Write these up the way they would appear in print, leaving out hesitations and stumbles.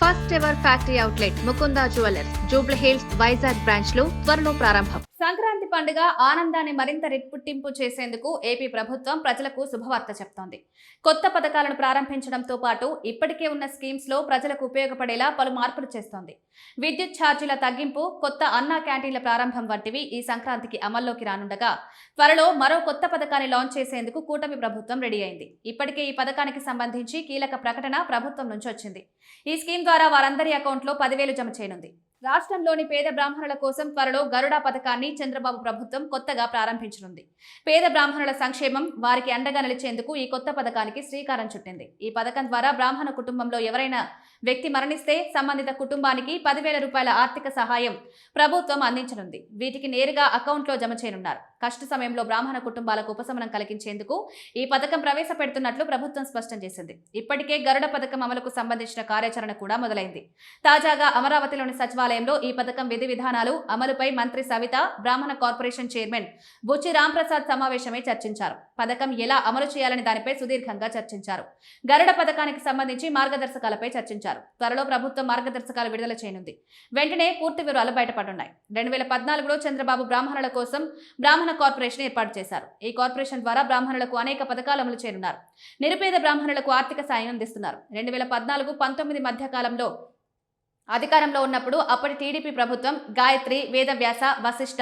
First ever factory outlet Mukunda jewellers Jubilee hills Vizag branch లో త్వరలో ప్రారంభం. సంక్రాంతి పండుగ ఆనందాన్ని మరింత రెట్టింపు చేసేందుకు ఏపీ ప్రభుత్వం ప్రజలకు శుభవార్త చెప్తోంది. కొత్త పథకాలను ప్రారంభించడంతో పాటు ఇప్పటికే ఉన్న స్కీమ్స్ లో ప్రజలకు ఉపయోగపడేలా పలు మార్పులు చేస్తోంది. విద్యుత్ ఛార్జీల తగ్గింపు, కొత్త అన్నా క్యాంటీన్ల ప్రారంభం వంటివి ఈ సంక్రాంతికి అమల్లోకి రానుండగా త్వరలో మరో కొత్త పథకాన్ని లాంచ్ చేసేందుకు కూటమి ప్రభుత్వం రెడీ అయింది. ఇప్పటికే ఈ పథకానికి సంబంధించి కీలక ప్రకటన ప్రభుత్వం నుంచి వచ్చింది. ఈ స్కీమ్ ద్వారా వారందరి అకౌంట్లో 10,000 జమ చేయనుంది. రాష్ట్రంలోని పేద బ్రాహ్మణుల కోసం త్వరలో గరుడ పథకాన్ని చంద్రబాబు ప్రభుత్వం కొత్తగా ప్రారంభించనుంది. పేద బ్రాహ్మణుల సంక్షేమం, వారికి అండగా నిలిచేందుకు ఈ కొత్త పథకానికి శ్రీకారం చుట్టింది. ఈ పథకం ద్వారా బ్రాహ్మణ కుటుంబంలో ఎవరైనా వ్యక్తి మరణిస్తే సంబంధిత కుటుంబానికి 10,000 రూపాయల ఆర్థిక సహాయం ప్రభుత్వం అందించనుంది. వీటికి నేరుగా అకౌంట్లో జమ చేయనున్నారు. కష్ట సమయంలో బ్రాహ్మణ కుటుంబాలకు ఉపశమనం కలిగించేందుకు ఈ పథకం ప్రవేశపెడుతున్నట్లు ప్రభుత్వం స్పష్టం చేసింది. ఇప్పటికే గరుడ పథకం అమలుకు సంబంధించిన కార్యాచరణ కూడా మొదలైంది. తాజాగా అమరావతిలోని సచివాలయంలో ఈ పథకం విధి విధానాలు అమలుపై మంత్రి సవిత, బ్రాహ్మణ కార్పొరేషన్ చైర్మన్ బుచ్చి రాంప్రసాద్ సమావేశమై చర్చించారు. పథకం ఎలా అమలు చేయాలని దానిపై సుదీర్ఘంగా చర్చించారు. గరుడ పథకానికి సంబంధించి మార్గదర్శకాలపై చర్చించారు. త్వరలో ప్రభుత్వం మార్గదర్శకాలు విడుదల చేయనుంది. వెంటనే పూర్తి వివరాలు బయటపడున్నాయి. 2014లో చంద్రబాబు బ్రాహ్మణుల కోసం బ్రాహ్మణ కార్పొరేషన్ ఏర్పాటు చేశారు. ఈ కార్పొరేషన్ ద్వారా బ్రాహ్మణులకు అనేక పథకాలు అమలు చేయనున్నారు. నిరుపేద బ్రాహ్మణులకు ఆర్థిక సాయం అందిస్తున్నారు. 2014-19 మధ్య కాలంలో అధికారంలో ఉన్నప్పుడు అప్పటి టీడీపీ ప్రభుత్వం గాయత్రి, వేదవ్యాస, వశిష్ఠ,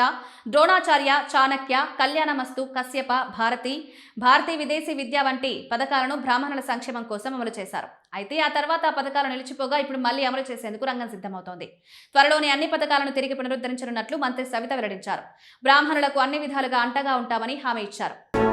ద్రోణాచార్య, చాణక్య, కళ్యాణమస్తు, కశ్యప, భారతి విదేశీ విద్య వంటి పథకాలను బ్రాహ్మణుల సంక్షేమం కోసం అమలు చేశారు. అయితే ఆ తర్వాత ఆ పథకాలు నిలిచిపోగా ఇప్పుడు మళ్లీ అమలు చేసేందుకు రంగం సిద్ధమవుతోంది. త్వరలోని అన్ని పథకాలను తిరిగి పునరుద్ధరించనున్నట్లు మంత్రి సవిత వెల్లడించారు. బ్రాహ్మణులకు అన్ని విధాలుగా అండగా ఉంటామని హామీ ఇచ్చారు.